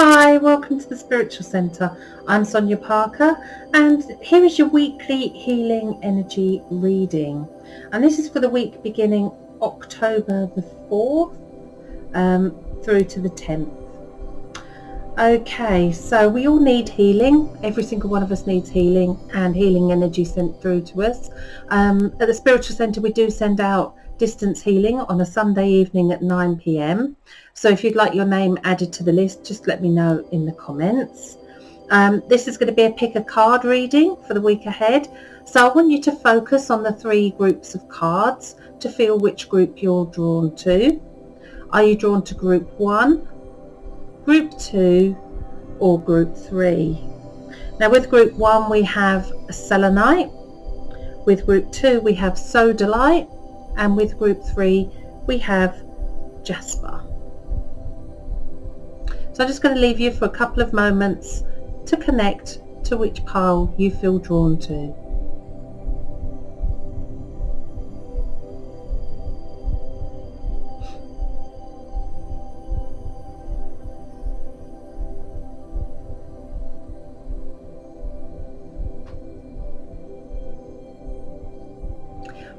Hi, welcome to the Spiritual Centre. I'm Sonia Parker, and here is your weekly healing energy reading. And this is for the week beginning October the 4th through to the 10th. Okay, so we all need healing. Every single one of us needs healing and healing energy sent through to us. At the Spiritual Centre, we do send out distance healing on a Sunday evening at 9 p.m. So if you'd like your name added to the list, just let me know in the comments. This is going to be a pick a card reading for the week ahead. So I want you to focus on the three groups of cards to feel which group you're drawn to. Are you drawn to group 1, group 2 or group 3? Now with group 1 we have selenite, with group 2 we have sodalite, and with group 3 we have jasper. So I'm just going to leave you for a couple of moments to connect to which pile you feel drawn to.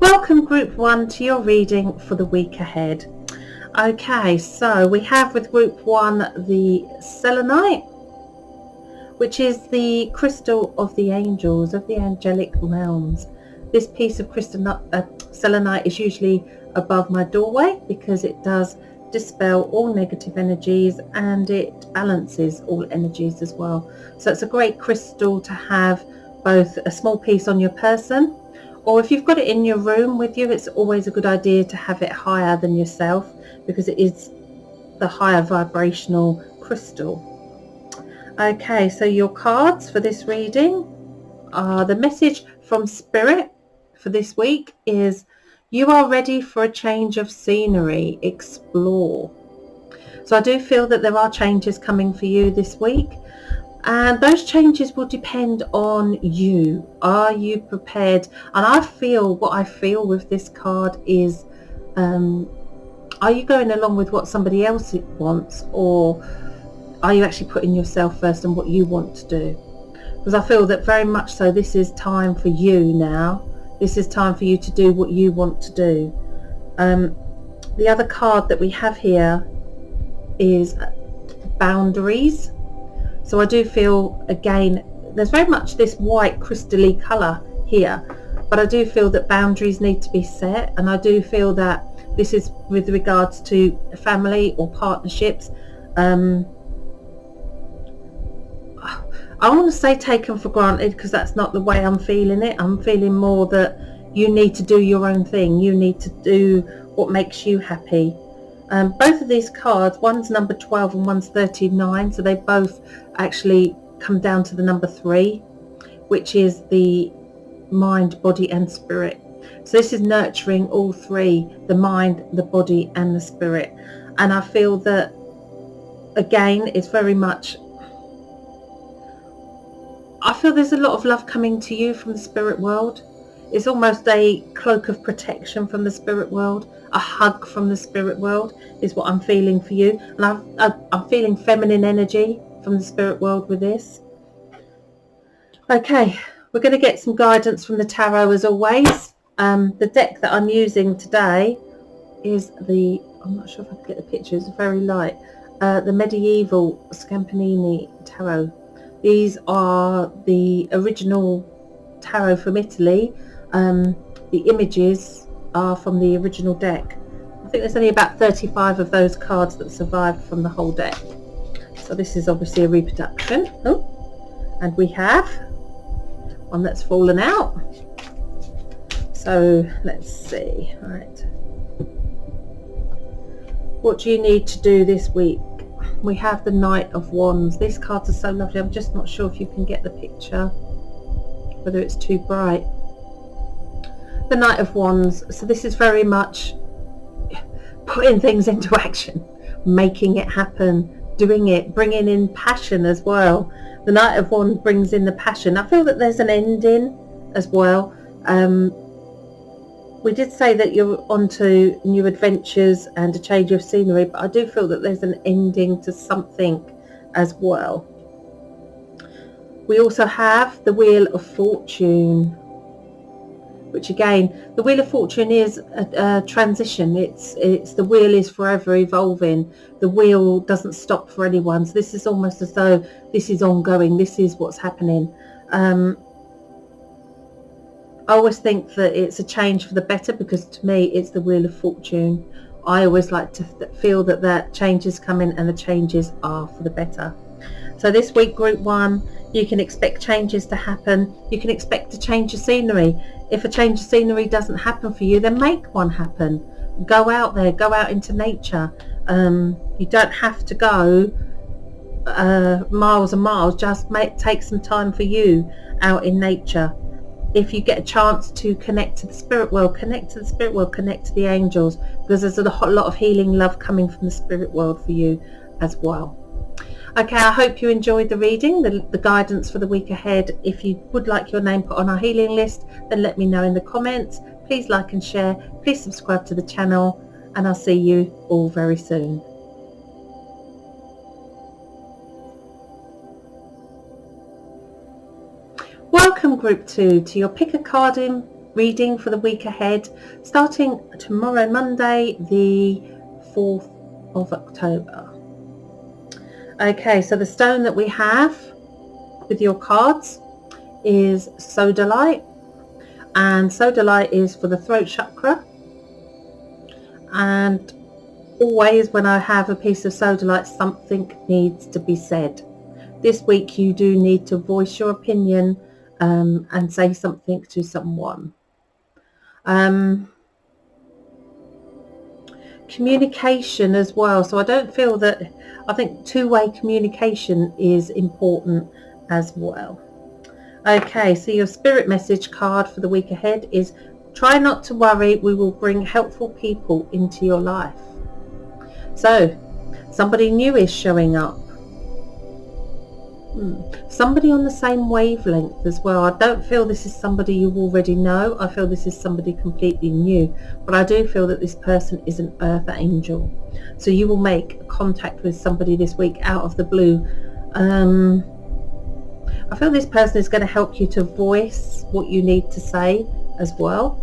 Welcome group 1 to your reading for the week ahead. Okay, so we have with group 1 the selenite, which is the crystal of the angels, of the angelic realms. This piece of selenite is usually above my doorway because it does dispel all negative energies and it balances all energies as well. So it's a great crystal to have both a small piece on your person, or if you've got it in your room with you, it's always a good idea to have it higher than yourself because it is the higher vibrational crystal. Okay, so your cards for this reading are the message from Spirit for this week is you are ready for a change of scenery, explore. So I do feel that there are changes coming for you this week. And those changes will depend on you. Are you prepared? And what I feel with this card is, are you going along with what somebody else wants, or are you actually putting yourself first and what you want to do? Because I feel that very much so this is time for you now. This is time for you to do what you want to do. The other card that we have here is boundaries. So I do feel, again, there's very much this white crystal-y colour here, but I do feel that boundaries need to be set, and I do feel that this is with regards to family or partnerships. I want to say taken for granted because that's not the way I'm feeling it. I'm feeling more that you need to do your own thing. You need to do what makes you happy. Both of these cards, one's number 12 and one's 39, so they both actually come down to the number 3, which is the mind, body and spirit. So this is nurturing all three, the mind, the body and the spirit. And I feel that, again, it's very much, I feel there's a lot of love coming to you from the spirit world. It's almost a cloak of protection from the spirit world. A hug from the spirit world is what I'm feeling for you. And I'm feeling feminine energy from the spirit world with this. Okay, we're going to get some guidance from the tarot as always. The deck that I'm using today is I'm not sure if I can get the picture, it's very light. The medieval Scampanini tarot. These are the original tarot from Italy. The images are from the original deck. I think there's only about 35 of those cards that survived from the whole deck. So this is obviously a reproduction. Oh, and we have one that's fallen out. So let's see. All right. What do you need to do this week? We have the Knight of Wands. These cards are so lovely. I'm just not sure if you can get the picture, whether it's too bright. The Knight of Wands. So this is very much putting things into action, making it happen, doing it, bringing in passion as well. The Knight of Wands brings in the passion. I feel that there's an ending as well. We did say that you're onto new adventures and a change of scenery, but I do feel that there's an ending to something as well. We also have the Wheel of Fortune, which again, the Wheel of Fortune is a transition. It's the wheel is forever evolving. The wheel doesn't stop for anyone. So this is almost as though this is ongoing. This is what's happening. I always think that it's a change for the better, because to me it's the Wheel of Fortune. I always like to feel that change is coming, and the changes are for the better. So this week, Group 1, you can expect changes to happen. You can expect a change of scenery. If a change of scenery doesn't happen for you, then make one happen. Go out there, go out into nature. You don't have to go miles and miles. Just take some time for you out in nature. If you get a chance to connect to the spirit world, connect to the spirit world, connect to the angels, because there's a lot of healing love coming from the spirit world for you as well. Okay, I hope you enjoyed the reading, the guidance for the week ahead. If you would like your name put on our healing list, then let me know in the comments. Please like and share. Please subscribe to the channel, and I'll see you all very soon. Welcome, Group 2, to your Pick a Card in reading for the week ahead, starting tomorrow, Monday, the 4th of October. Okay, so the stone that we have with your cards is sodalite, and sodalite is for the throat chakra. And always when I have a piece of sodalite, something needs to be said. This week you do need to voice your opinion and say something to someone. Communication as well. So I think two-way communication is important as well. Okay, so your spirit message card for the week ahead is try not to worry, we will bring helpful people into your life. So somebody new is showing up. Somebody on the same wavelength as well. I don't feel this is somebody you already know. I feel this is somebody completely new, but I do feel that this person is an earth angel. So you will make contact with somebody this week out of the blue. I feel this person is going to help you to voice what you need to say as well.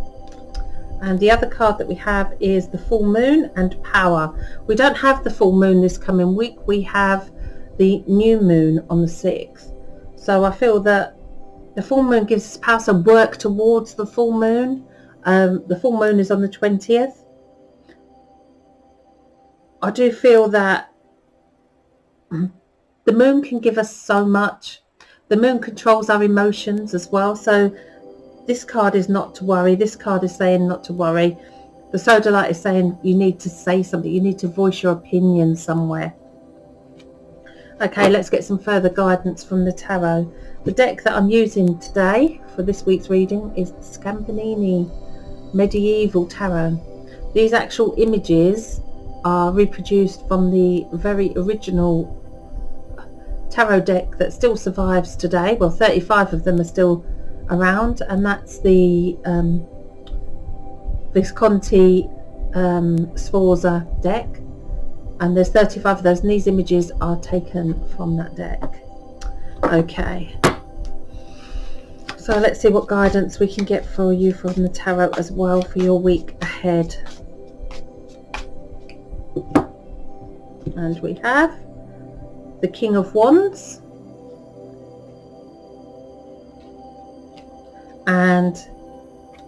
And the other card that we have is the full moon and power. We don't have the full moon this coming week. We have the new moon on the 6th. So I feel that the full moon gives us power, so work towards the full moon. The full moon is on the 20th. I do feel that the moon can give us so much. The moon controls our emotions as well. So this card is not to worry. This card is saying not to worry. The sodalite is saying you need to say something. You need to voice your opinion somewhere. Okay, let's get some further guidance from the tarot. The deck that I'm using today for this week's reading is the Scampanini Medieval Tarot. These actual images are reproduced from the very original tarot deck that still survives today. Well, 35 of them are still around, and that's the Visconti Sforza deck. And there's 35 of those, and these images are taken from that deck. Okay, so let's see what guidance we can get for you from the tarot as well for your week ahead. And we have the King of Wands and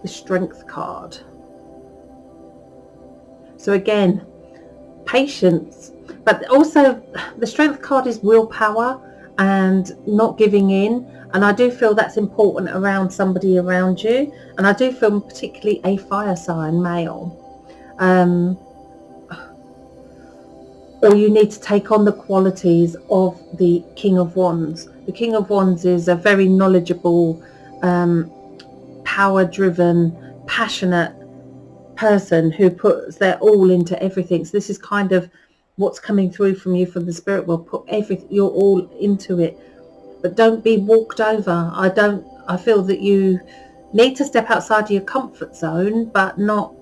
the Strength card. So again, patience, but also the Strength card is willpower and not giving in, and I do feel that's important around somebody around you, and I do feel particularly a fire sign male, or you need to take on the qualities of the King of Wands. The King of Wands is a very knowledgeable, power driven, passionate person who puts their all into everything. So this is kind of what's coming through from you from the spirit world. Put everything, your all into it, but don't be walked over. I feel that you need to step outside of your comfort zone, but not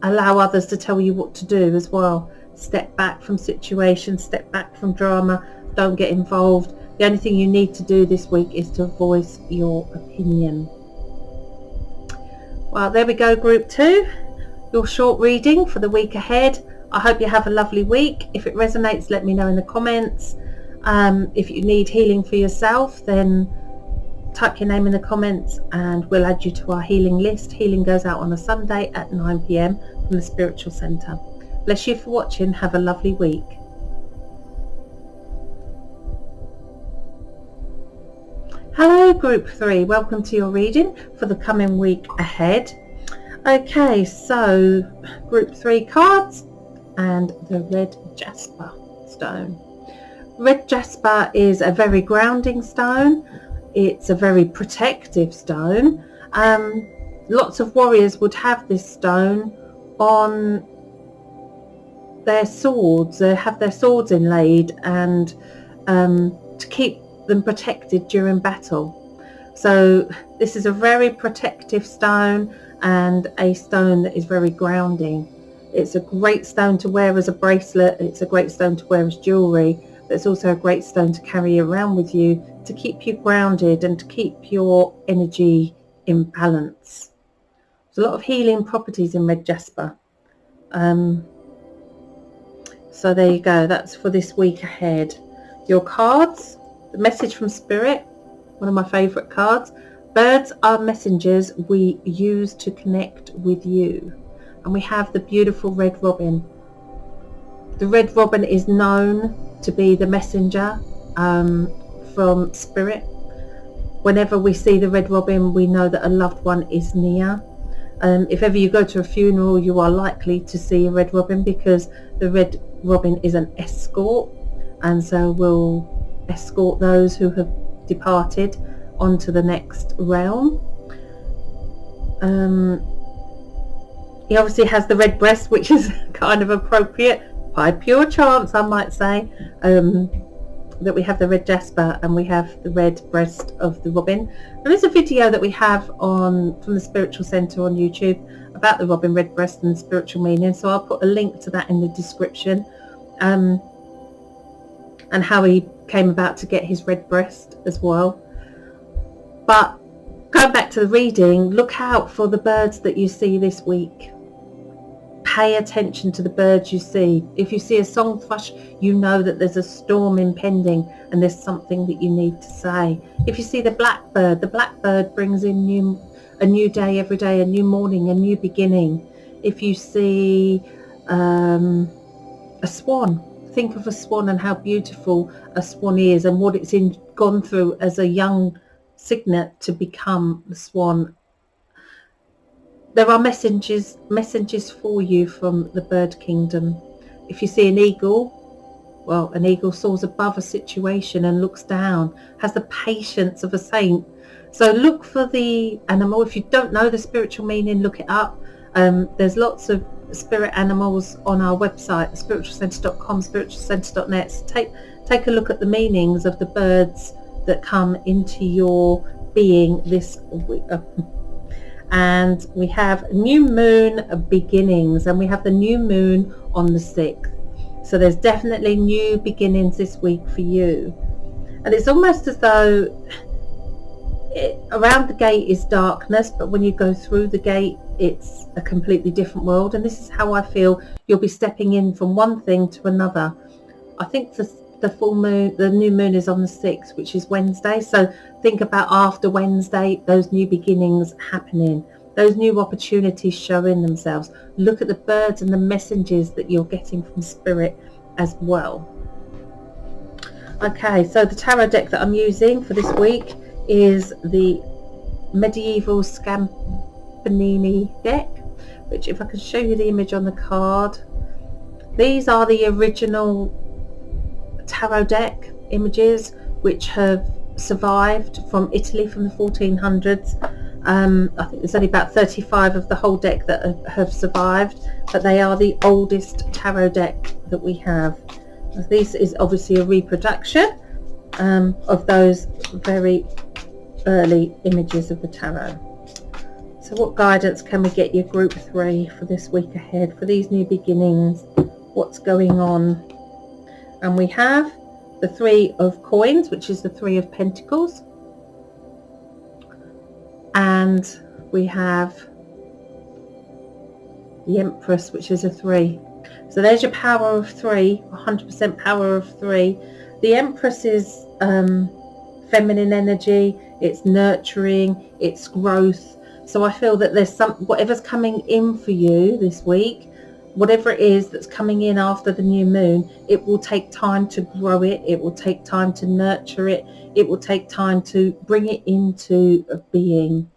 allow others to tell you what to do as well. step back from situations, step back from drama, don't get involved. The only thing you need to do this week is to voice your opinion. Well, there we go, group 2, your short reading for the week ahead. I hope you have a lovely week. If it resonates, let me know in the comments. If you need healing for yourself, then type your name in the comments and we'll add you to our healing list. Healing goes out on a Sunday at 9 p.m. from the Spiritual Centre. Bless you for watching. Have a lovely week. Hello, group 3. Welcome to your reading for the coming week ahead. Okay, so group 3 cards and the red jasper stone. Red jasper is a very grounding stone. It's a very protective stone. Lots of warriors would have this stone on their swords. They have their swords inlaid and to keep them protected during battle. So this is a very protective stone and a stone that is very grounding. It's a great stone to wear as a bracelet. It's a great stone to wear as jewelry. But it's also a great stone to carry around with you to keep you grounded and to keep your energy in balance. There's a lot of healing properties in red jasper. So there you go. That's for this week ahead. Your cards, the message from Spirit, one of my favourite cards. Birds are messengers we use to connect with you. And we have the beautiful red robin. The red robin is known to be the messenger from Spirit. Whenever we see the red robin, we know that a loved one is near. If ever you go to a funeral, you are likely to see a red robin because the red robin is an escort, and so will escort those who have departed onto the next realm. He obviously has the red breast, which is kind of appropriate by pure chance, I might say, that we have the red jasper and we have the red breast of the robin. There is a video that we have from the Spiritual Centre on YouTube about the robin red breast and the spiritual meaning, so I'll put a link to that in the description, and how he came about to get his red breast as well. But going back to the reading, look out for the birds that you see this week. Pay attention to the birds you see. If you see a song thrush, you know that there's a storm impending and there's something that you need to say. If you see the blackbird brings in a new day every day, a new morning, a new beginning. If you see a swan, think of a swan and how beautiful a swan is and what it's gone through as a young cygnet to become the swan. There are messengers for you from the bird kingdom. If you see an eagle, well, an eagle soars above a situation and looks down, has the patience of a saint. So look for the animal. If you don't know the spiritual meaning, look it up. There's lots of spirit animals on our website, spiritualcentre.com, spiritualcentre.net. So take a look at the meanings of the birds that come into your being this week. And we have new moon beginnings, and we have the new moon on the 6th. So there's definitely new beginnings this week for you. And it's almost as though around the gate is darkness, but when you go through the gate, it's a completely different world. And this is how I feel you'll be stepping in from one thing to another. I think the full moon, the new moon is on the 6th, which is Wednesday. So think about after Wednesday, those new beginnings happening, those new opportunities showing themselves. Look at the birds and the messages that you're getting from Spirit as well. Okay, so the tarot deck that I'm using for this week is the Medieval Scampanini deck, which, if I can show you the image on the card, these are the original tarot deck images which have survived from Italy from the 1400s. I think there's only about 35 of the whole deck that have survived, but they are the oldest tarot deck that we have. This is obviously a reproduction of those very early images of the tarot. So what guidance can we get you, group 3, for this week ahead, for these new beginnings what's going on. And we have the 3 of coins, which is the 3 of pentacles, and we have the Empress, which is a 3. So there's your power of 3, 100% power of 3. The Empress is feminine energy, it's nurturing, it's growth. So I feel that there's whatever's coming in for you this week, whatever it is that's coming in after the new moon, it will take time to grow it, it will take time to nurture it, it will take time to bring it into being.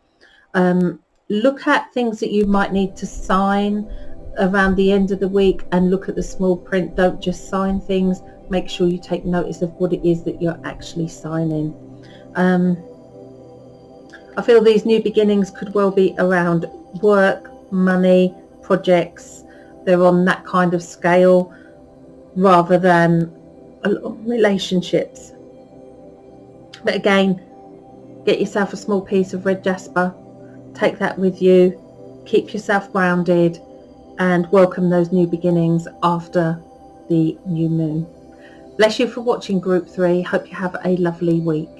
Look at things that you might need to sign around the end of the week, and look at the small print. Don't just sign things, make sure you take notice of what it is that you're actually signing. I feel these new beginnings could well be around work, money, projects. They're on that kind of scale rather than relationships. But again, get yourself a small piece of red jasper, take that with you, keep yourself grounded, and welcome those new beginnings after the new moon. Bless you for watching Group 3. Hope you have a lovely week.